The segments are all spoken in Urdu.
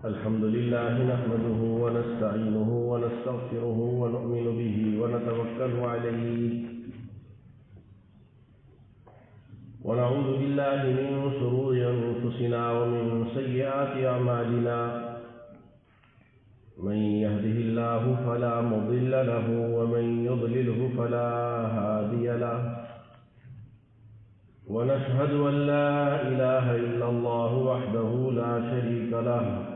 الحمد لله نحمده ونستعينه ونستغفره ونؤمن به ونتوكل عليه ونعوذ بالله من شرور أنفسنا ومن سيئات أعمالنا من يهده الله فلا مضل له ومن يضلله فلا هادي له ونشهد أن لا إله إلا الله وحده لا شريك له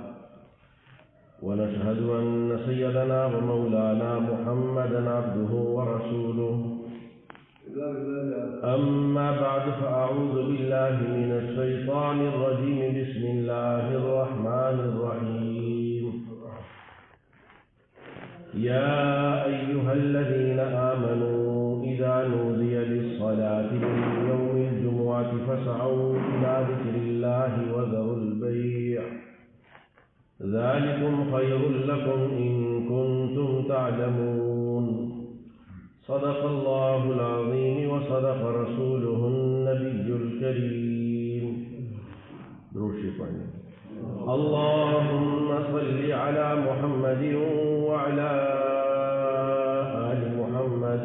ونشهد أن سيدنا ومولانا محمدا عبده ورسوله أما بعد فأعوذ بالله من الشيطان الرجيم بسم الله الرحمن الرحيم يا أيها الذين آمنوا إذا نودي للصلاة من يوم الجمعة فاسعوا إلى ذكر الله وذروا البيع ذلكم خير لكم إن كنتم تعلمون صدق الله العظيم وصدق رسوله النبي الكريم اللهم صل على محمد وعلى آل محمد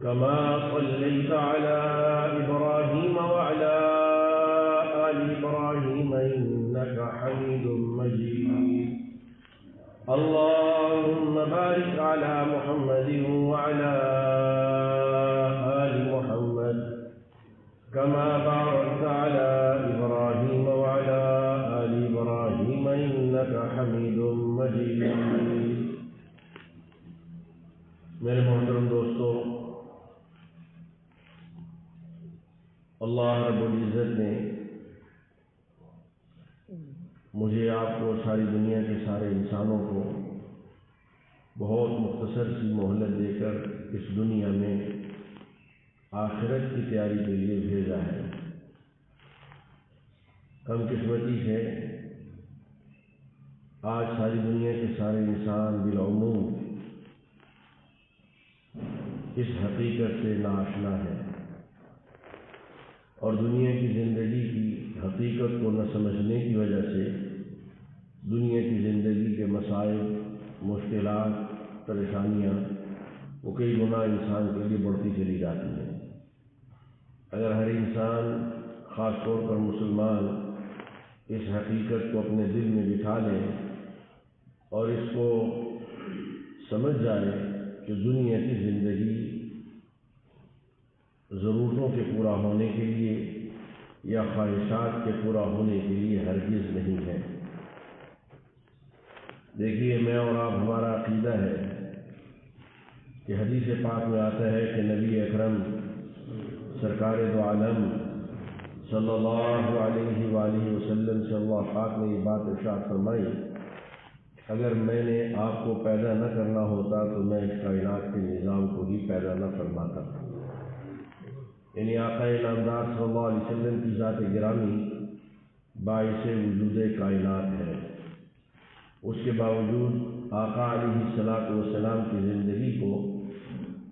كما صليت على إبراهيم وعلى آل إبراهيم إنك حميد مجيد اللهم بارك على محمد وعلى آل محمد كما باركت على إبراهيم وعلى آل إبراهيم إنك حميد مجيد. میرے محترم دوستو، اللہ رب العزت نے مجھے، آپ کو، ساری دنیا کے سارے انسانوں کو بہت مختصر سی مہلت دے کر اس دنیا میں آخرت کی تیاری کے لیے بھیجا ہے. کم قسمتی ہے آج ساری دنیا کے سارے انسان بالعموم اس حقیقت سے ناآشنا ہے اور دنیا کی زندگی کی حقیقت کو نہ سمجھنے کی وجہ سے دنیا کی زندگی کے مسائل، مشکلات، پریشانیاں وہ کئی گنا انسان کے لیے بڑھتی چلی جاتی ہیں. اگر ہر انسان، خاص طور پر مسلمان، اس حقیقت کو اپنے دل میں بٹھا لے اور اس کو سمجھ جائے کہ دنیا کی زندگی ضرورتوں کے پورا ہونے کے لیے یا خواہشات کے پورا ہونے کے لیے ہرگز نہیں ہے. دیکھیے، میں اور آپ، ہمارا عقیدہ ہے کہ حدیث پاک میں آتا ہے کہ نبی اکرم سرکار دو عالم صلی اللہ علیہ وآلہ وسلم سے اللہ پاک نے یہ بات ارشاد فرمائی، اگر میں نے آپ کو پیدا نہ کرنا ہوتا تو میں اس کائنات کے نظام کو ہی پیدا نہ فرماتا. یعنی آقا نامدار صلی اللہ علیہ وسلم کی ذات گرامی باعث وجود کائنات ہے. اس کے باوجود آقا علیہ السلام کی زندگی کو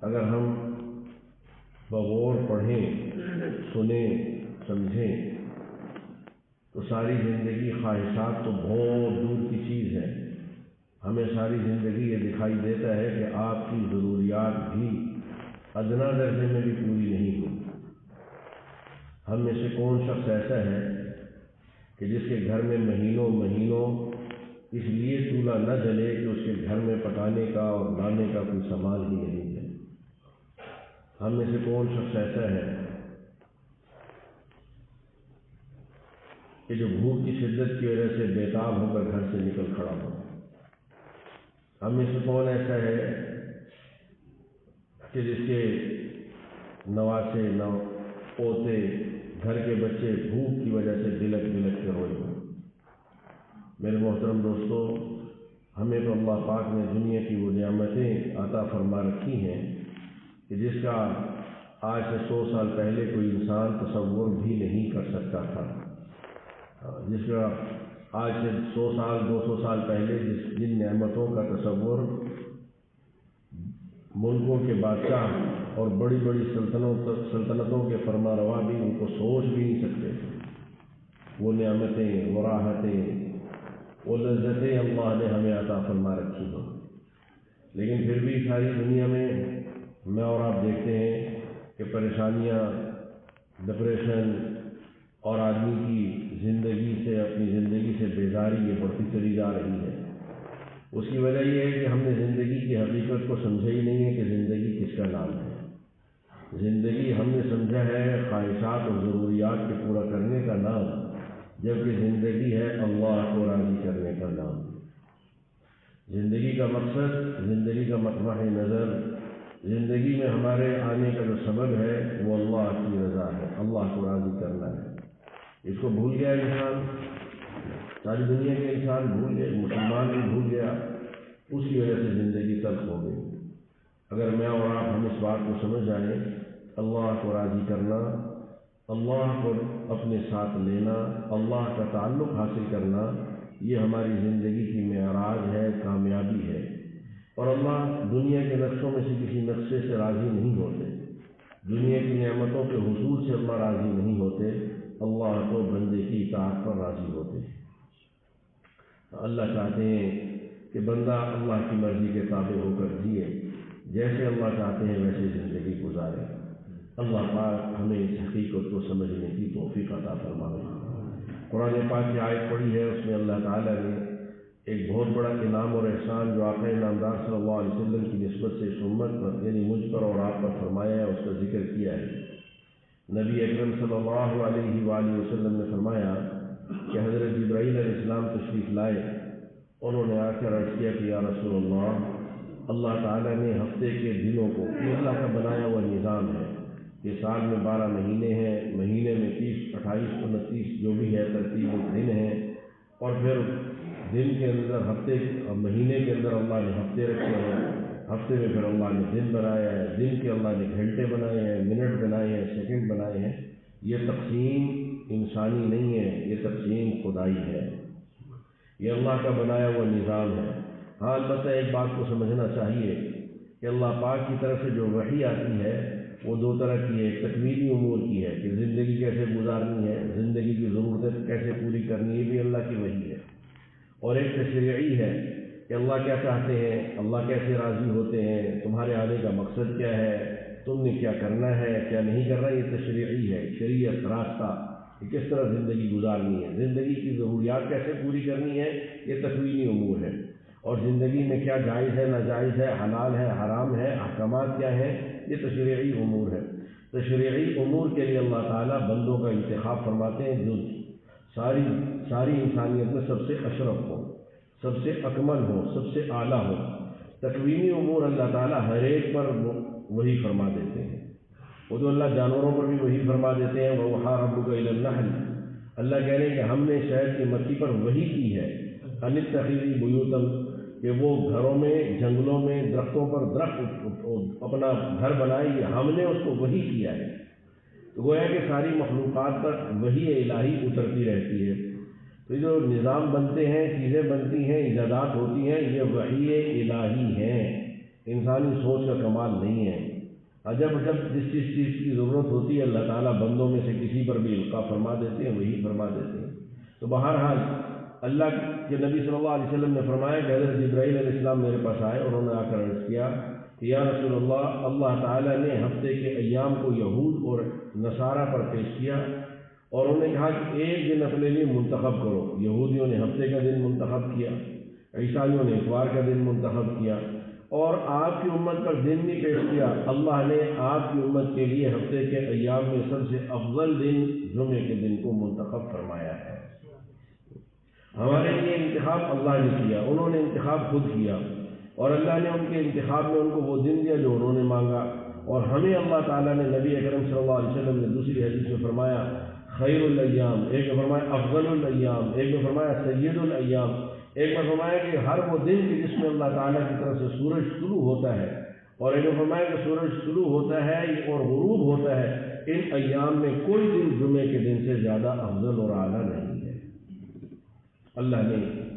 اگر ہم بغور پڑھیں، سنیں، سمجھیں تو ساری زندگی خواہشات تو بہت دور کی چیز ہے. ہمیں ساری زندگی یہ دکھائی دیتا ہے کہ آپ کی ضروریات بھی ادنا درجے میں بھی پوری نہیں ہوئی. ہم میں سے کون شخص ایسا ہے کہ جس کے گھر میں مہینوں اس لیے چولہا نہ جلے کہ اس کے گھر میں پکانے کا اور لانے کا کوئی سامان ہی نہیں ہے؟ ہم میں سے کون شخص ایسا ہے کہ جو بھوک کی شدت کی وجہ سے بےتاب ہو کر گھر سے نکل کھڑا ہو؟ ہم میں سے کون ایسا ہے کہ جس کے نواسے، پوتے، گھر کے بچے بھوک کی وجہ سے بلک کے روئے ہوں؟ میرے محترم دوستو، ہمیں تو اللہ پاک نے دنیا کی وہ نعمتیں عطا فرما رکھی ہیں کہ جس کا آج سے 100 سال پہلے کوئی انسان تصور بھی نہیں کر سکتا تھا. جس کا آج سے 100 سال 200 سال پہلے جن نعمتوں کا تصور ملکوں کے بادشاہ اور بڑی بڑی سلطنتوں کے فرما روا بھی ان کو سوچ بھی نہیں سکتے. وہ نعمتیں، وہ راحتیں، وہ لذتیں اللہ نے ہمیں عطا فرما رکھی ہیں، لیکن پھر بھی ساری دنیا میں اور آپ دیکھتے ہیں کہ پریشانیاں، ڈپریشن اور آدمی کی زندگی سے، اپنی زندگی سے بیزاری یہ بڑھتی چلی جا رہی ہے۔ اس کی وجہ یہ ہے کہ ہم نے زندگی کی حقیقت کو سمجھا ہی نہیں ہے کہ زندگی کس کا نام ہے۔ زندگی ہم نے سمجھا ہے خواہشات اور ضروریات کے پورا کرنے کا نام، جبکہ زندگی ہے اللہ کو راضی کرنے کا نام۔ زندگی کا مقصد، زندگی کا مطمع نظر، زندگی میں ہمارے آنے کا جو سبب ہے وہ اللہ کی رضا ہے، اللہ کو راضی کرنا ہے۔ اس کو بھول گیا انسان، ساری دنیا کے انسان بھول گئے، مسلمان بھی بھول گیا، اس کی وجہ سے زندگی تلخ ہو گئی۔ اگر میں اور آپ ہم اس بات کو سمجھ جائیں، اللہ کو راضی کرنا، اللہ کو اپنے ساتھ لینا، اللہ کا تعلق حاصل کرنا، یہ ہماری زندگی کی معراج ہے، کامیابی ہے۔ اور اللہ دنیا کے نقشوں میں سے کسی نقشے سے راضی نہیں ہوتے، دنیا کی نعمتوں کے حصول سے اللہ راضی نہیں ہوتے، اللہ تو بندے کی اطاعت پر راضی ہوتے ہیں۔ اللہ چاہتے ہیں کہ بندہ اللہ کی مرضی کے تابع ہو کر جیے، جیسے اللہ چاہتے ہیں ویسے زندگی گزارے۔ اللہ پاک ہمیں اس حقیقت کو سمجھنے کی توفیق عطا فرمائے۔ قرآن پاک کی آیت پڑھی ہے، اس میں اللہ تعالیٰ نے ایک بہت بڑا انعام اور احسان جو آقا نامدار صلی اللہ علیہ وسلم کی نسبت سے اس امت پر، یعنی مجھ پر اور آپ پر فرمایا ہے، اس کا ذکر کیا ہے۔ نبی اکرم صلی اللہ علیہ وآلہ وسلم نے فرمایا کہ حضرت جبرائیل علیہ السلام تشریف لائے، انہوں نے آ کر عرض کیا کہ یا رسول اللہ تعالیٰ نے ہفتے کے دنوں کو، یہ اللہ کا بنایا ہوا نظام ہے کہ سال میں 12 مہینے ہیں، مہینے میں 30، 28، 29 جو بھی ہے ترتیب دن ہیں، اور پھر دن کے اندر مہینے کے اندر اللہ نے ہفتے رکھے ہیں، ہفتے میں پھر اللہ نے دن بنایا ہے، دن کے اللہ نے گھنٹے بنائے ہیں، منٹ بنائے ہیں، سیکنڈ بنائے ہیں۔ یہ تقسیم انسانی نہیں ہے، یہ تقسیم خدائی ہے، یہ اللہ کا بنایا ہوا نظام ہے۔ ہاں البتہ ایک بات کو سمجھنا چاہیے کہ اللہ پاک کی طرف سے جو وحی آتی ہے وہ 2 طرح کی ہے، ایک تکمیلی امور کی ہے کہ زندگی کیسے گزارنی ہے، زندگی کی ضرورتیں کیسے پوری کرنی ہے، یہ بھی اللہ کی وحی ہے، اور ایک تشریعی ہے کہ اللہ کیا چاہتے ہیں، اللہ کیسے راضی ہوتے ہیں، تمہارے آنے کا مقصد کیا ہے، تم نے کیا کرنا ہے کیا نہیں کرنا، یہ تشریعی ہے، شریعت، راستہ کہ کس طرح زندگی گزارنی ہے، زندگی کی ضروریات کیسے پوری کرنی ہے، یہ تکوینی امور ہے، اور زندگی میں کیا جائز ہے ناجائز ہے، حلال ہے حرام ہے، احکامات کیا ہیں، یہ تشریعی امور ہے۔ تشریعی امور کے لیے اللہ تعالیٰ بندوں کا انتخاب فرماتے ہیں جو ساری انسانیت میں سب سے اشرف ہو، سب سے اکمل ہو، سب سے اعلیٰ ہو۔ تکوینی امور اللہ تعالیٰ ہر ایک پر وہی فرما دیتے ہیں، وہ تو اللہ جانوروں پر بھی وہی فرما دیتے ہیں، وَأَوْحَىٰ رَبُّكَ إِلَى النَّحْلِ، اللہ کہہ رہے ہیں کہ ہم نے شہد کی مکھی پر وحی کی ہے، أَنِ اتَّخِذِي بُيُوتًا، کہ وہ گھروں میں، جنگلوں میں، درختوں پر درخت اپنا گھر بنائے، ہم نے اس کو وحی کیا ہے۔ تو گویا کہ ساری مخلوقات پر وحی الہی اترتی رہتی ہے۔ تو جو نظام بنتے ہیں، چیزیں بنتی ہیں، ایجادات ہوتی ہیں، یہ وحی الہی ہیں، انسانی سوچ کا کمال نہیں ہے۔ جب جس چیز کی ضرورت ہوتی ہے اللہ تعالیٰ بندوں میں سے کسی پر بھی القاء فرما دیتے ہیں، وہی فرما دیتے ہیں۔ تو بہرحال اللہ کے نبی صلی اللہ علیہ وسلم نے فرمایا کہ حضرت جبرائیل علیہ السلام میرے پاس آئے، انہوں نے آ کر عرض کیا کہ یا رسول اللہ تعالیٰ نے ہفتے کے ایام کو یہود اور نصارہ پر پیش کیا، اور انہوں نے کہا کہ ایک دن اپنے لیے منتخب کرو۔ یہودیوں نے ہفتے کا دن منتخب کیا، عیسائیوں نے اتوار کا دن منتخب کیا، اور آپ کی امت پر دن نہیں پیش کیا۔ اللہ نے آپ کی امت کے لیے ہفتے کے ایام میں سب سے افضل دن جمعے کے دن کو منتخب فرمایا ہے۔ ہمارے لیے انتخاب اللہ نے کیا، انہوں نے انتخاب خود کیا، اور اللہ نے ان کے انتخاب میں ان کو وہ دن دیا جو انہوں نے مانگا۔ اور ہمیں اللہ تعالیٰ نے، نبی اکرم صلی اللہ علیہ وسلم نے دوسری حدیث میں فرمایا خیر الایام، ایک میں فرمایا افضل الایام، ایک میں فرمایا سید الایام، ایک میں فرمایا کہ ہر وہ دن کہ جس میں اللہ تعالیٰ کی طرف سے سورج طلوع ہوتا ہے، اور ایک میں فرمایا کہ سورج طلوع ہوتا ہے اور غروب ہوتا ہے، ان ایام میں کوئی دن جمعے کے دن سے زیادہ افضل اور اعلیٰ نہیں ہے۔ اللہ نے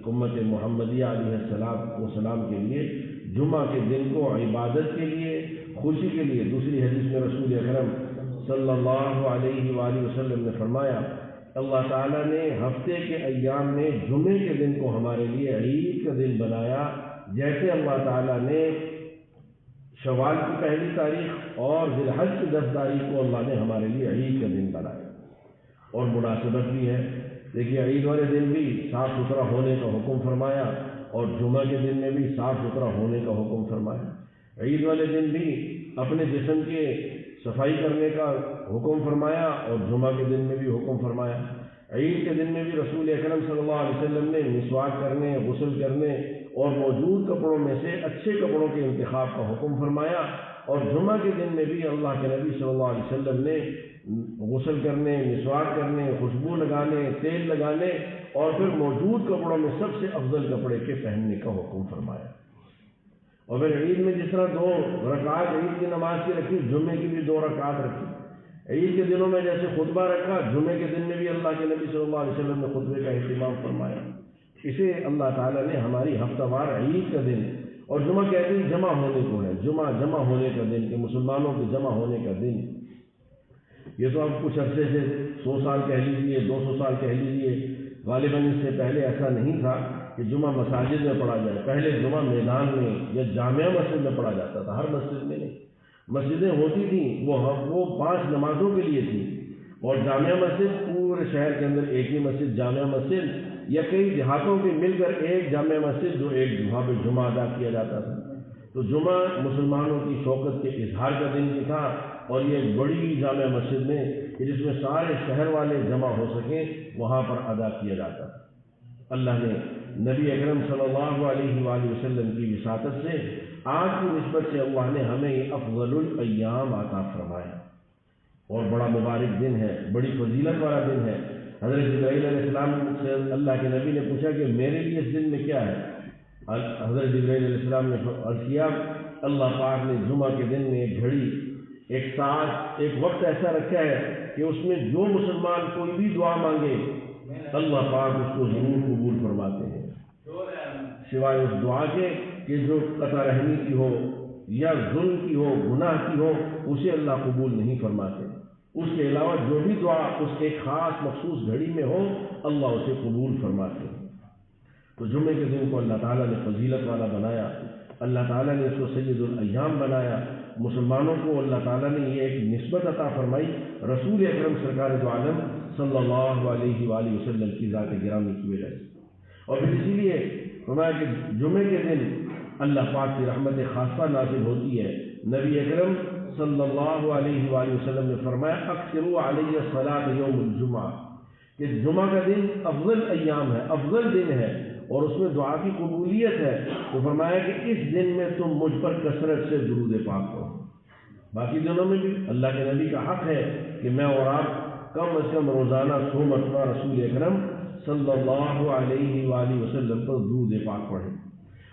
امت محمدیہ علیہ السلام کے لیے جمعہ کے دن کو عبادت کے لیے، خوشی کے لیے، دوسری حدیث میں رسول اکرم صلی اللہ علیہ وآلہ وسلم نے فرمایا اللہ تعالیٰ نے ہفتے کے ایام میں جمعے کے دن کو ہمارے لیے عید کا دن بنایا، جیسے اللہ تعالیٰ نے شوال کی پہلی تاریخ اور ذی الحج کی 10 تاریخ کو اللہ نے ہمارے لیے عید کا دن بنایا۔ اور مناسبت بھی ہے، دیکھیے عید والے دن بھی صاف ستھرا ہونے کا حکم فرمایا اور جمعہ کے دن میں بھی صاف ستھرا ہونے کا حکم فرمایا۔ عید والے دن بھی اپنے جسم کے صفائی کرنے کا حکم فرمایا اور جمعہ کے دن میں بھی حکم فرمایا۔ عید کے دن میں بھی رسول اکرم صلی اللہ علیہ وسلم نے مسواک کرنے، غسل کرنے اور موجود کپڑوں میں سے اچھے کپڑوں کے انتخاب کا حکم فرمایا، اور جمعہ کے دن میں بھی اللہ کے نبی صلی اللہ علیہ وسلم نے غسل کرنے، مسواک کرنے، خوشبو لگانے، تیل لگانے اور پھر موجود کپڑوں میں سب سے افضل کپڑے کے پہننے کا حکم فرمایا۔ اور پھر عید میں جس طرح 2 رکعات عید کی نماز کی رکھی، جمعے کی بھی 2 رکعات رکھی۔ عید کے دنوں میں جیسے خطبہ رکھا، جمعے کے دن میں بھی اللہ کے نبی صلی اللہ علیہ وسلم نے خطبے کا اہتمام فرمایا۔ اسے اللہ تعالیٰ نے ہماری ہفتہ وار عید کا دن، اور جمعہ کہتے ہیں جمع ہونے کو ہے، جمع ہونے کا دن، کہ مسلمانوں کے جمع ہونے کا دن۔ یہ تو اب کچھ عرصے سے 100 سال کہہ لیجیے، 200 سال کہہ لیجیے، غالباً اس سے پہلے ایسا نہیں تھا کہ جمعہ مساجد میں پڑھا جائے۔ پہلے جمعہ میدان میں یا جامعہ مسجد میں پڑھا جاتا تھا، ہر مسجد میں نہیں۔ مسجدیں ہوتی تھیں وہ 5 نمازوں کے لیے تھیں، اور جامعہ مسجد پورے شہر کے اندر ایک ہی مسجد جامعہ مسجد، یا کئی دیہاتوں کے مل کر ایک جامعہ مسجد جو ایک وہاں پہ جمعہ ادا کیا جاتا تھا۔ تو جمعہ مسلمانوں کی شوکت کے اظہار کا دن بھی تھا، اور یہ ایک بڑی جامعہ مسجد میں کہ جس میں سارے شہر والے جمع ہو سکیں وہاں پر ادا کیا جاتا تھا۔ اللہ نے نبی اکرم صلی اللہ علیہ وآلہ وسلم کی وساطت سے آج کی نسبت سے اللہ نے ہمیں یہ افضل الایام عطا فرمایا، اور بڑا مبارک دن ہے، بڑی فضیلت والا دن ہے۔ حضرت جبرائیل علیہ السلام سے اللہ کے نبی نے پوچھا کہ میرے لیے اس دن میں کیا ہے؟ حضرت جبرائیل علیہ السلام نے عرض کیا، اللہ پاک نے جمعہ کے دن میں ایک گھڑی، ایک ساعت، ایک وقت ایسا رکھا ہے کہ اس میں جو مسلمان کوئی بھی دعا مانگے اللہ پاک اس کو ضرور قبول فرماتے ہیں، سوائے اس دعا کے کہ جو قطع رحمی کی ہو یا ظلم کی ہو، گناہ کی ہو، اسے اللہ قبول نہیں فرماتے۔ اس کے علاوہ جو بھی دعا اس ایک خاص مخصوص گھڑی میں ہو اللہ اسے قبول فرماتے ہیں۔ تو جمعے کے دن کو اللہ تعالیٰ نے فضیلت والا بنایا، اللہ تعالیٰ نے اس کو سید الایام بنایا۔ مسلمانوں کو اللہ تعالیٰ نے یہ ایک نسبت عطا فرمائی رسول اکرم سرکار دو عالم صلی اللہ علیہ وآلہ وسلم کی ذات گرامی کی وجہ سے۔ اور پھر اسی لیے فرمایا کہ جمعے کے دن اللہ پاک کی رحمت خاصہ نازل ہوتی ہے۔ نبی اکرم صلی اللہ علیہ وآلہ وسلم نے فرمایا اکثروا علیہ الصلاۃ یوم الجمعہ، کہ جمعہ کا دن افضل ایام ہے، افضل دن ہے، اور اس میں دعا کی قبولیت ہے۔ تو فرمایا کہ اس دن میں تم مجھ پر کثرت سے درود پاک کرو۔ باقی دنوں میں بھی اللہ کے نبی کا حق ہے کہ میں اور آپ کم از کم روزانہ 100 مرتبہ رسول اکرم صلی اللہ علیہ وآلہ وسلم پر درود پاک پڑھیں۔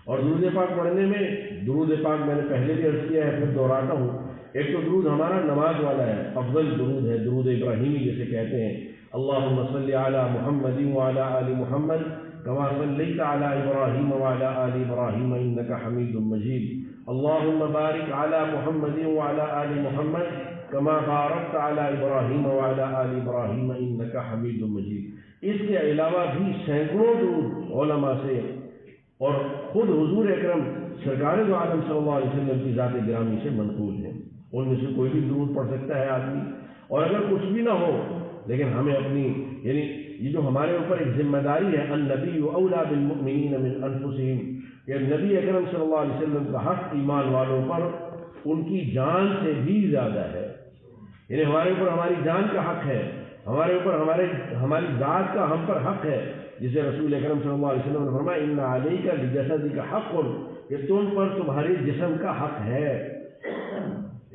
اور درود پاک پڑھنے میں درود پاک میں نے پہلے بھی عرض کیا ہے، پھر دہراتا ہوں۔ ایک تو درود ہمارا نماز والا ہے، افضل درود ہے، درود ابراہیمی جسے کہتے ہیں، اللہم صلی علی محمد وعلی آل محمد کما صلیت علی ابراہیم وعلی آل ابراہیم انک حمید مجید، اللہم بارک علی محمد وعلی آل محمد کما بارکت علی ابراہیم وعلی آل ابراہیم انک حمید مجید۔ اس کے علاوہ بھی سینکڑوں درود علماء سے اور خود حضور اکرم سرکار دو عالم صلی اللہ علیہ وسلم کی ذات گرامی سے منقول ہیں۔ ان میں سے کوئی بھی درود پڑھ سکتا ہے آدمی، اور اگر کچھ بھی نہ ہو لیکن ہمیں اپنی یعنی یہ جو ہمارے اوپر ایک ذمہ داری ہے، النبی اولیٰ بالمؤمنین من انفسہم، کہ نبی اکرم صلی اللہ علیہ وسلم کا حق ایمان والوں پر ان کی جان سے بھی زیادہ ہے۔ یعنی ہمارے اوپر ہماری جان کا حق ہے، ہمارے اوپر ہماری ذات کا ہم پر حق ہے، جسے رسول اکرم صلی اللہ علیہ وسلم نے فرمایا ان علیک لجسدک حق، کہ تم پر تمہارے جسم کا حق ہے۔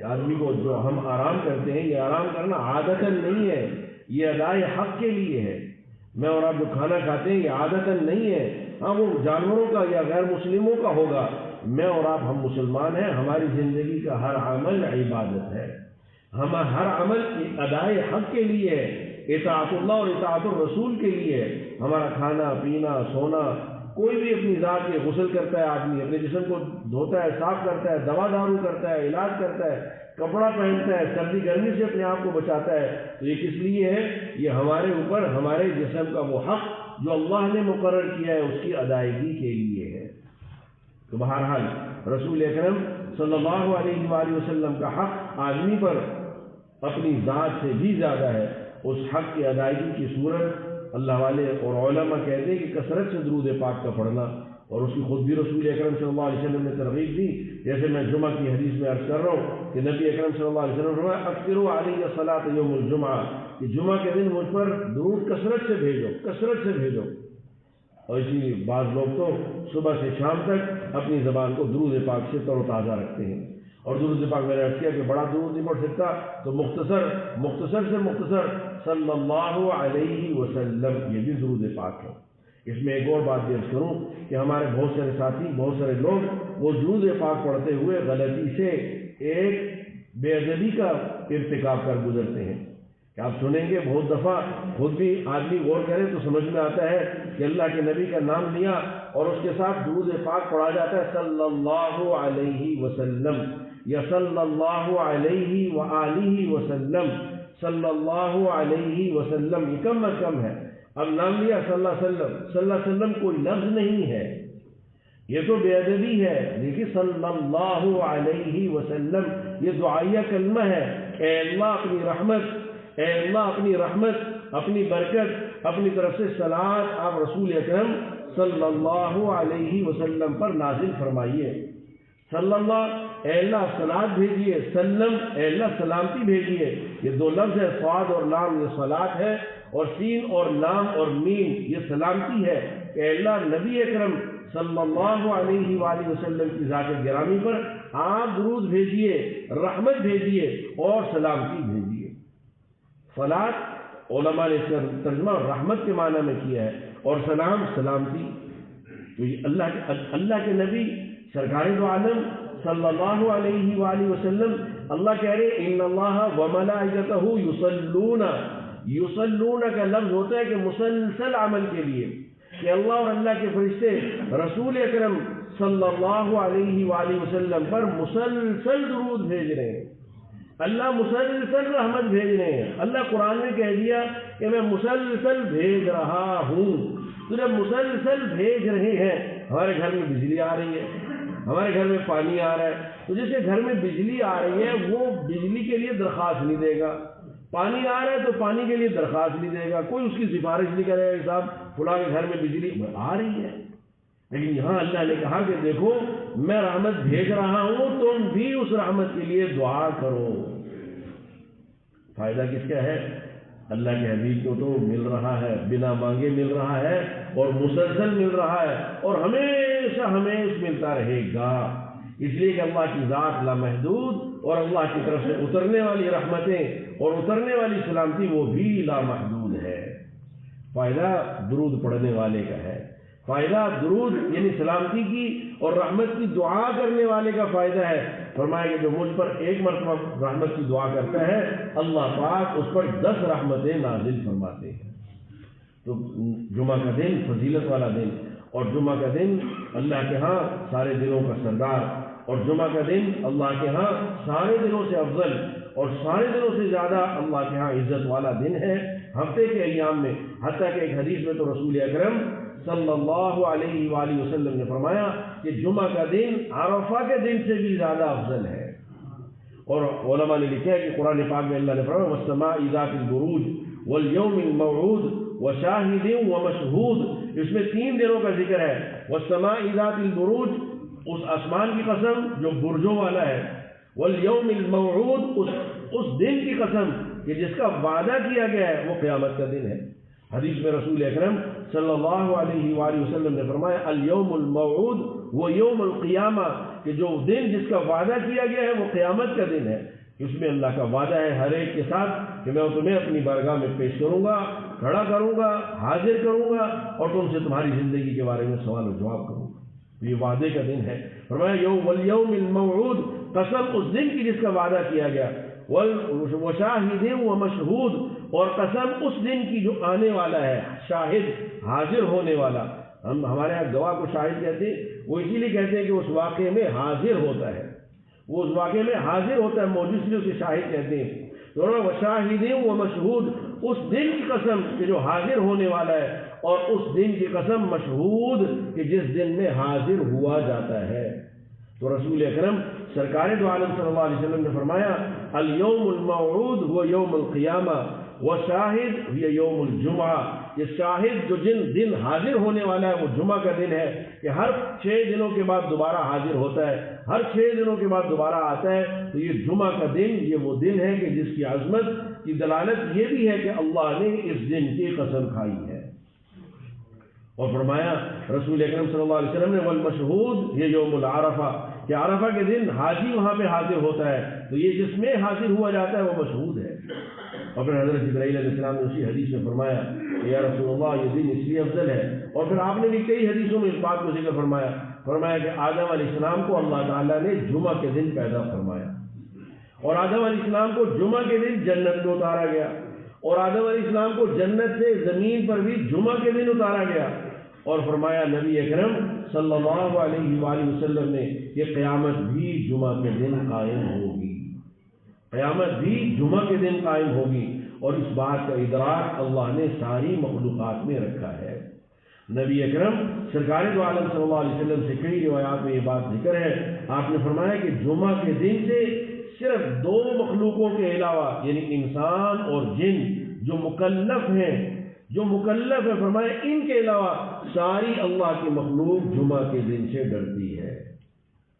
آدمی کو جو ہم آرام کرتے ہیں، یہ آرام کرنا عادتاً نہیں ہے، یہ ادائے حق کے لیے ہے۔ میں اور آپ جو کھانا کھاتے ہیں یہ عادتاً نہیں ہے، ہاں وہ جانوروں کا یا غیر مسلموں کا ہوگا۔ میں اور آپ ہم مسلمان ہیں، ہماری زندگی کا ہر عمل عبادت ہے، ہم ہر عمل ادائے حق کے لیے ہے، اطاعت اللہ اور اطاعت الرسول کے لیے ہے۔ ہمارا کھانا پینا سونا کوئی بھی اپنی ذات کے غسل کرتا ہے، آدمی اپنے جسم کو دھوتا ہے، صاف کرتا ہے، دوا دارو کرتا ہے، علاج کرتا ہے، کپڑا پہنتا ہے، سردی گرمی سے اپنے آپ کو بچاتا ہے، تو یہ کس لیے ہے؟ یہ ہمارے اوپر ہمارے جسم کا وہ حق جو اللہ نے مقرر کیا ہے اس کی ادائیگی کے لیے ہے۔ تو بہرحال رسول اکرم صلی اللہ علیہ وآلہ وسلم کا حق آدمی پر اپنی ذات سے بھی زیادہ ہے۔ اس حق کی ادائیگی کی صورت اللہ والے اور علماء کہتے ہیں کہ کثرت سے درود پاک کا پڑھنا، اور اس کی خود بھی رسول اکرم صلی اللہ علیہ وسلم نے ترغیب دی۔ جیسے میں جمعہ کی حدیث میں عرض کر رہا ہوں کہ نبی اکرم صلی اللہ علیہ وسلم فرمایا اکثروا علی الصلاۃ یوم الجمعہ، کہ جمعہ کے دن مجھ پر درود کثرت سے بھیجو، کثرت سے بھیجو۔ اور اسی لیے بعض لوگ تو صبح سے شام تک اپنی زبان کو درود پاک سے تر و تازہ رکھتے ہیں، اور درود پاک میں نے عرض کیا کہ بڑا درود نہیں پڑھ سکتا تو مختصر سے مختصر صلی اللہ علیہ وسلم، یہ بھی درود پاک ہے۔ اس میں ایک اور بات بھی عرض کروں کہ ہمارے بہت سارے ساتھی، بہت سارے لوگ وہ درود پاک پڑھتے ہوئے غلطی سے ایک بے ادبی کا ارتکاب کر گزرتے ہیں کہ آپ سنیں گے بہت دفعہ، خود بھی آدمی غور کرے تو سمجھ میں آتا ہے کہ اللہ کے نبی کا نام لیا اور اس کے ساتھ درود پاک پڑھا جاتا ہے صلی اللہ علیہ وسلم یا صلی اللہ علیہ وآلہ وسلم، صلی اللہ علیہ وسلم، یہ کم از کم ہے۔ اب نام لیا صلی اللہ علیہ وسلم، صلی اللہ علیہ وسلم کوئی لفظ نہیں ہے، یہ تو بے ادبی ہے۔ دیکھیے صلی اللہ علیہ وسلم یہ دعائیہ کلمہ ہے، اے اللہ اپنی رحمت، اے اللہ اپنی رحمت، اپنی برکت، اپنی طرف سے صلوات آپ رسول اکرم صلی اللہ علیہ وسلم پر نازل فرمائیے۔ صلی اللہ، اے اللہ صلات بھیجیے، سلم، اے اللہ سلامتی بھیجیے۔ یہ دو لفظ ہے، صاد اور لام یہ صلات ہے، اور سین اور لام اور میم یہ سلامتی ہے کہ اے اللہ نبی اکرم صلی اللہ علیہ وآلہ وسلم کی ذات گرامی پر آپ درود بھیجیے، رحمت بھیجیے اور سلامتی بھیجیے۔ صلات علماء نے ترجمہ رحمت کے معنی میں کیا ہے، اور سلام سلامتی۔ تو یہ اللہ کے نبی سرکار دو عالم صلی اللہ علیہ وآلہ وسلم، اللہ کہہ رہے ان اللہ وملائکتہ یصلون کا لفظ ہوتا ہے کہ مسلسل عمل کے لیے، کہ اللہ اور اللہ کے فرشتے رسول اکرم صلی اللہ علیہ وآلہ وسلم پر مسلسل درود بھیج رہے ہیں، اللہ مسلسل رحمت بھیج رہے ہیں۔ اللہ قرآن میں کہہ دیا کہ میں مسلسل بھیج رہا ہوں، تو جب مسلسل بھیج رہے ہیں، ہمارے گھر میں بجلی آ رہی ہے، ہمارے گھر میں پانی آ رہا ہے، تو جس کے گھر میں بجلی آ رہی ہے وہ بجلی کے لیے درخواست نہیں دے گا، پانی آ رہا ہے تو پانی کے لیے درخواست نہیں دے گا، کوئی اس کی سفارش نہیں کرے گا کہ صاحب فلاں کے گھر میں بجلی آ رہی ہے۔ لیکن یہاں اللہ نے کہا کہ دیکھو میں رحمت بھیج رہا ہوں، تم بھی اس رحمت کے لیے دعا کرو۔ فائدہ کس کا ہے؟ اللہ کے حبیب کو تو مل رہا ہے، بنا مانگے مل رہا ہے، اور مسلسل مل رہا ہے، اور ہمیشہ ہمیشہ ملتا رہے گا، اس لیے کہ اللہ کی ذات لامحدود، اور اللہ کی طرف سے اترنے والی رحمتیں اور اترنے والی سلامتی وہ بھی لامحدود ہے۔ فائدہ درود پڑھنے والے کا ہے، فائدہ درود یعنی سلامتی کی اور رحمت کی دعا کرنے والے کا فائدہ ہے۔ فرمایا کہ جو مجھ پر ایک مرتبہ رحمت کی دعا کرتا ہے اللہ پاک اس پر 10 رحمتیں نازل فرماتے ہیں۔ تو جمعہ کا دن فضیلت والا دن، اور جمعہ کا دن اللہ کے ہاں سارے دنوں کا سردار، اور جمعہ کا دن اللہ کے ہاں سارے دنوں سے افضل اور سارے دنوں سے زیادہ اللہ کے ہاں عزت والا دن ہے ہفتے کے ایام میں۔ حتیٰ کہ ایک حدیث میں تو رسول اکرم صلی اللہ علیہ وآلہ وسلم نے فرمایا کہ جمعہ کا دن عرفہ کے دن سے بھی زیادہ افضل ہے۔ اور علماء نے لکھا ہے کہ قرآن پاک میں اللہ نے فرمایا والسماء ذات البروج والیوم الموعود وشاہد ومشہود، اس میں 3 دنوں کا ذکر ہے۔ والسماء ذات البروج، اس آسمان کی قسم جو برجوں والا ہے، والیوم الموعود، اس دن کی قسم کہ جس کا وعدہ کیا گیا ہے، وہ قیامت کا دن ہے۔ حدیث میں رسول اکرم صلی اللہ علیہ وآلہ وسلم نے فرمایا الیوم الموعود وہ یوم القیامہ، کہ جو دن جس کا وعدہ کیا گیا ہے وہ قیامت کا دن ہے۔ اس میں اللہ کا وعدہ ہے ہر ایک کے ساتھ کہ میں تمہیں اپنی بارگاہ میں پیش کروں گا، کھڑا کروں گا، حاضر کروں گا، اور تم سے تمہاری زندگی کے بارے میں سوال و جواب کروں گا۔ یہ وعدے کا دن ہے۔ فرمایا یوم والیوم الموعود، قسم اس دن کی جس کا وعدہ کیا گیا، وشاہد ومشہود، اور قسم اس دن کی جو آنے والا ہے، شاہد حاضر ہونے والا، ہمارے یہاں گواہ کو شاہد کہتے ہیں، وہ اسی لیے کہتے ہیں کہ اس واقعے میں حاضر ہوتا ہے، وہ اس واقعے میں حاضر ہوتا ہے، موجود، اس لیے اسے شاہد کہتے ہیں۔ تو وشاہد و مشہود، اس دن کی قسم کہ جو حاضر ہونے والا ہے، اور اس دن کی قسم مشہود کہ جس دن میں حاضر ہوا جاتا ہے۔ تو رسول اکرم سرکار دو عالم صلی اللہ علیہ وسلم نے فرمایا الیوم الموعود هو یوم القیامہ وشاہد هو یوم الجمعہ، یہ شاہد جو دن حاضر ہونے والا ہے وہ جمعہ کا دن ہے، کہ ہر 6 دنوں کے بعد دوبارہ حاضر ہوتا ہے، ہر 6 دنوں کے بعد دوبارہ آتا ہے۔ تو یہ جمعہ کا دن یہ وہ دن ہے کہ جس کی عظمت کی دلالت یہ بھی ہے کہ اللہ نے اس دن کی قسم کھائی ہے۔ اور فرمایا رسول اکرم صلی اللہ علیہ وسلم نے والمشہود یہ یوم العرفہ، کہ عرفہ کے دن حاجی وہاں پہ حاضر ہوتا ہے، تو یہ جس میں حاضر ہوا جاتا ہے وہ مشہود ہے۔ اور پھر حضرت جبرائیل علیہ السلام نے اسی حدیث میں فرمایا کہ یا رسول اللہ یہ دن اس لیے افضل ہے، اور پھر آپ نے بھی کئی حدیثوں میں اس بات کو ذکر فرمایا کہ آدم علیہ السلام کو اللہ تعالیٰ نے جمعہ کے دن پیدا فرمایا، اور آدم علیہ السلام کو جمعہ کے دن جنت میں اتارا گیا، اور آدم علیہ السلام کو جنت سے زمین پر بھی جمعہ کے دن اتارا گیا، اور فرمایا نبی اکرم صلی اللہ علیہ وآلہ وسلم نے کہ قیامت بھی جمعہ کے دن قائم ہوگی، قیامت بھی جمعہ کے دن قائم ہوگی، اور اس بات کا ادراک اللہ نے ساری مخلوقات میں رکھا ہے۔ نبی اکرم سرکار دو عالم صلی اللہ علیہ وسلم سے کئی روایات میں یہ بات ذکر ہے، آپ نے فرمایا کہ جمعہ کے دن سے صرف 2 مخلوقوں کے علاوہ، یعنی انسان اور جن جو مکلف ہیں، فرمایا ان کے علاوہ ساری اللہ کی مخلوق جمعہ کے دن سے ڈرتی ہے۔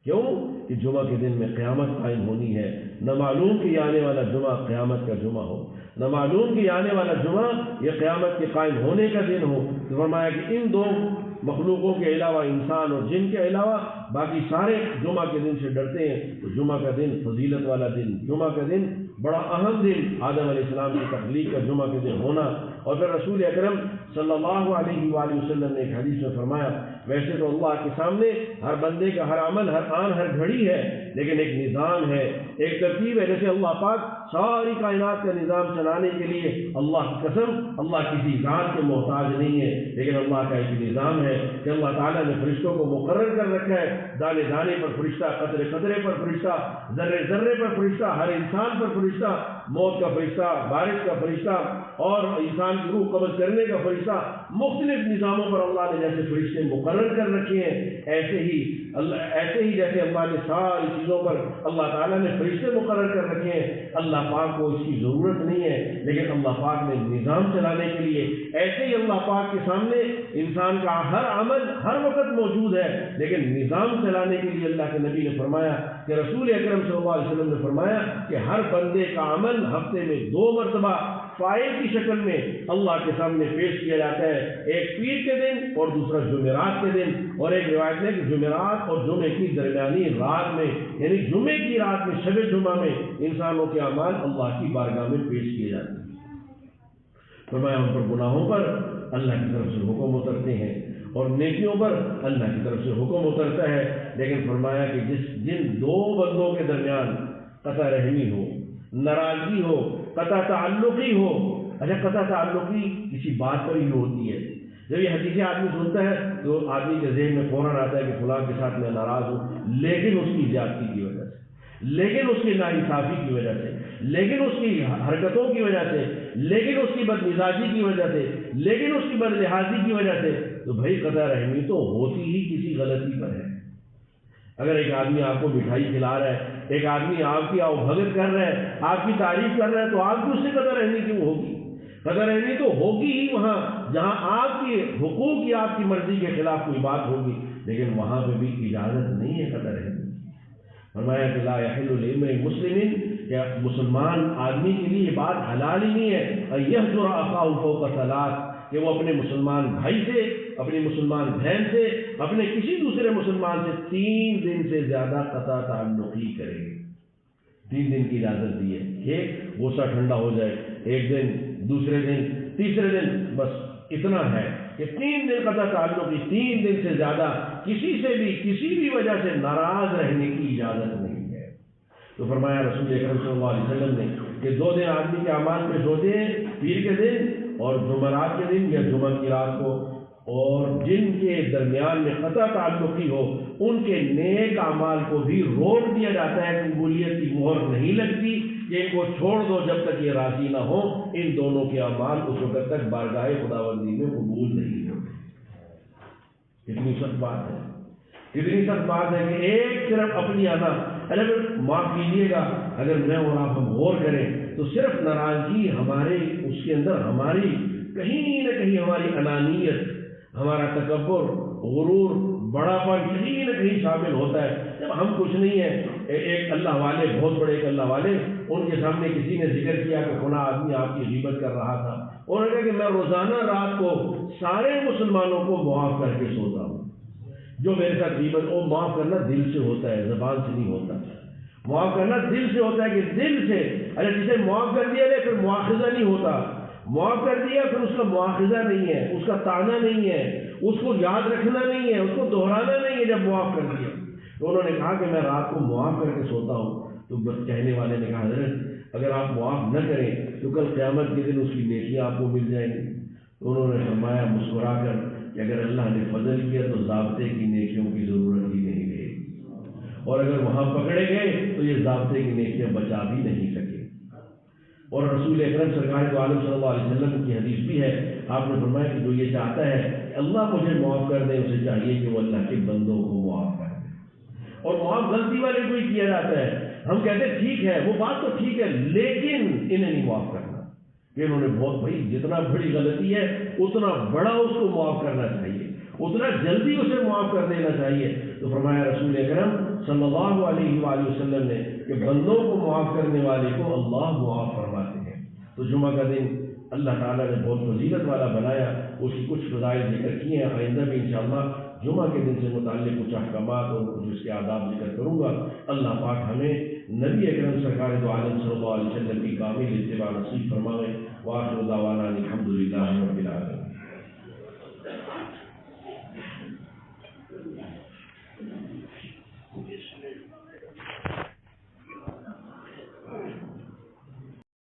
کیوں؟ کہ جمعہ کے دن میں قیامت قائم ہونی ہے، نہ معلوم کہ آنے والا جمعہ قیامت کا جمعہ ہو، نہ معلوم کہ آنے والا جمعہ یہ قیامت کے قائم ہونے کا دن ہو۔ تو فرمایا کہ ان 2 مخلوقوں کے علاوہ، انسان اور جن کے علاوہ باقی سارے جمعہ کے دن سے ڈرتے ہیں۔ تو جمعہ کا دن فضیلت والا دن، جمعہ کا دن بڑا اہم دن، آدم علیہ السلام کی تخلیق کا جمعہ کے دن ہونا۔ اور پھر رسول اکرم صلی اللہ علیہ وآلہ وسلم نے ایک حدیث میں فرمایا ویسے تو اللہ کے سامنے ہر بندے کا ہر عمل، ہر آن، ہر گھڑی ہے، لیکن ایک نظام ہے، ایک ترتیب ہے۔ جیسے اللہ پاک ساری کائنات کا نظام چلانے کے لیے، اللہ کی قسم اللہ کسی ذات کے محتاج نہیں ہے، لیکن اللہ کا ایک نظام ہے کہ اللہ تعالیٰ نے فرشتوں کو مقرر کر رکھا ہے، دانے دانے پر فرشتہ، قطرے قطرے پر فرشتہ، ذرے ذرے پر فرشتہ، ہر انسان پر فرشتہ، موت کا فرشتہ، بارش کا فرشتہ، اور انسان کی روح قبض کرنے کا فرشتہ، مختلف نظاموں پر اللہ نے جیسے فرشتے مقرر کر رکھے ہیں، ایسے ہی جیسے اللہ نے ساری چیزوں پر اللہ تعالیٰ نے فرشتے مقرر کر رکھے ہیں، اللہ پاک کو اس کی ضرورت نہیں ہے، لیکن اللہ پاک نے نظام چلانے کے لیے، ایسے ہی اللہ پاک کے سامنے انسان کا ہر عمل ہر وقت موجود ہے، لیکن نظام چلانے کے لیے اللہ کے نبی نے فرمایا کہ رسول اکرم صلی اللہ علیہ وسلم نے فرمایا کہ ہر بندے کا عمل ہفتے میں 2 مرتبہ فائل کی شکل میں اللہ کے سامنے پیش کیا جاتا ہے، ایک پیر کے دن اور دوسرا جمعرات کے دن، اور ایک روایت ہے کہ جمعرات اور جمعے کی درمیانی رات میں، یعنی جمعے کی رات میں، شب جمعہ میں انسانوں کے اعمال اللہ کی بارگاہ میں پیش کیے جاتے ہیں۔ فرمایا ان پر گناہوں پر اللہ کی طرف سے حکم اترتے ہیں اور نیکیوں پر اللہ کی طرف سے حکم اترتا ہے، لیکن فرمایا کہ جن 2 بندوں کے درمیان قطع رحمی ہو، ناراضگی ہو، قطع تعلقی ہو۔ اچھا، قطع تعلقی کسی بات پر ہی ہوتی ہے۔ جب یہ حدیثیں آدمی سنتا ہے تو آدمی کے ذہن میں فوراً آتا ہے کہ فلاں کے ساتھ میں ناراض ہوں، لیکن اس کی زیادتی کی وجہ سے، لیکن اس کی ناانصافی کی وجہ سے، لیکن اس کی حرکتوں کی وجہ سے، لیکن اس کی بدمزاجی کی وجہ سے، لیکن اس کی بدلحاظی کی وجہ سے، تو بھائی قطع رحمی تو ہوتی ہی کسی غلطی پر ہے۔ اگر ایک آدمی آپ کو مٹھائی کھلا رہا ہے، ایک آدمی آپ کی آؤ بھگت کر رہا ہے، آپ کی تعریف کر رہا ہے، تو آپ کی اس سے قطع رحمی کیوں ہوگی؟ قطع رحمی تو ہوگی ہی وہاں جہاں آپ کے حقوق یا آپ کی مرضی کے خلاف کوئی بات ہوگی، لیکن وہاں پہ بھی اجازت نہیں ہے قطع رحمی۔ فرمایا کہ لا یحل لامرئ مسلم، کہ مسلمان آدمی کے لیے یہ بات حلال ہی نہیں ہے ان یہجر اخاہ فوق 3، کہ وہ اپنے مسلمان بھائی سے، اپنی مسلمان بہن سے، اپنے کسی دوسرے مسلمان سے 3 دن سے زیادہ قطع تعلقی کرے۔ 3 دن کی اجازت دی ہے، ایک غصہ ٹھنڈا ہو جائے، ایک دن، دوسرے دن، تیسرے دن، بس اتنا ہے کہ 3 دن قطع تعلقی، 3 دن سے زیادہ کسی سے بھی کسی بھی وجہ سے ناراض رہنے کی اجازت نہیں ہے۔ تو فرمایا رسول اکرم صلی اللہ علیہ وسلم نے کہ 2 دن آدمی کے اعمال پیش ہوتے ہیں، پیر کے دن اور جمعرات کے دن یا جمعہ کی رات کو، اور جن کے درمیان میں قطع تعلقی ہو ان کے نیک اعمال کو بھی روک دیا جاتا ہے، قبولیت کی مہر نہیں لگتی، کہ ان کو چھوڑ دو جب تک یہ راضی نہ ہو، ان دونوں کے اعمال اس وقت تک بارگاہ خداوندی میں قبول نہیں ہوتے۔ کتنی سخت بات ہے، کتنی سخت بات ہے کہ ایک صرف اپنی انا، اگر معاف کیجیے گا، اگر میں اور آپ ہم غور کریں تو صرف ناراضگی ہمارے اس کے اندر ہماری کہیں نہ کہیں ہماری انانیت، ہمارا تکبر، غرور، بڑا پن کہیں نہ کہیں شامل ہوتا ہے۔ جب ہم کچھ نہیں ہیں، ایک اللہ والے، بہت بڑے ایک اللہ والے، ان کے سامنے کسی نے ذکر کیا کہ فلاں آدمی آپ کی غیبت کر رہا تھا، انہوں نے کہا کہ میں روزانہ رات کو سارے مسلمانوں کو معاف کر کے سوتا ہوں۔ جو میرے ساتھ غیبت، وہ معاف کرنا دل سے ہوتا ہے، زبان سے نہیں ہوتا۔ معاف کرنا دل سے ہوتا ہے، کہ دل سے اگر جسے معاف کر دیا جائے پھر مواخذہ نہیں ہوتا، معاف کر دیا پھر اس کا مواخذہ نہیں ہے، اس کا طعنہ نہیں ہے، اس کو یاد رکھنا نہیں ہے، اس کو دہرانا نہیں ہے جب معاف کر دیا۔ تو انہوں نے کہا کہ میں رات کو معاف کر کے سوتا ہوں۔ تو کہنے والے نے کہا حضرت اگر آپ معاف نہ کریں تو کل قیامت کے دن اس کی نیکیاں آپ کو مل جائیں گی۔ تو انہوں نے فرمایا مسکرا کر کہ اگر اللہ نے فضل کیا تو ضابطے کی نیکیوں کی ضرورت ہی نہیں رہے گی، اور اگر وہاں پکڑے گئے تو یہ ضابطے کی نیکیاں بچا بھی نہیں سکے۔ اور رسول اکرم سرکار دو عالم صلی اللہ علیہ وسلم کی حدیث بھی ہے، آپ نے فرمایا کہ جو یہ چاہتا ہے کہ اللہ مجھے معاف کر دے، اسے چاہیے کہ وہ اللہ کے بندوں کو معاف کر دے۔ اور معاف غلطی والے کو ہی کیا جاتا ہے۔ ہم کہتے ہیں ٹھیک ہے، وہ بات تو ٹھیک ہے، لیکن انہیں نہیں معاف کرنا، کہ انہوں نے بہت بھائی جتنا بڑی غلطی ہے اتنا بڑا اس کو معاف کرنا چاہیے، اتنا جلدی اسے معاف کر دینا چاہیے۔ تو فرمایا رسول اکرم صلی اللہ علیہ وآلہ وسلم نے کہ بندوں کو معاف کرنے والے کو اللہ معاف فرماتے ہیں۔ تو جمعہ کا دن اللہ تعالیٰ نے بہت فضیلت والا بنایا، اس کی کچھ فضائل ذکر کیے ہیں، آئندہ بھی انشاءاللہ جمعہ کے دن سے متعلق کچھ احکامات اور کچھ اس کے آداب ذکر کروں گا۔ اللہ پاک ہمیں نبی اکرم سرکار دو عالم صلی اللہ علیہ وسلم کی کامل اتباع نصیب فرمائے۔ وآخر دعوانا الحمد للہ رب العالمین۔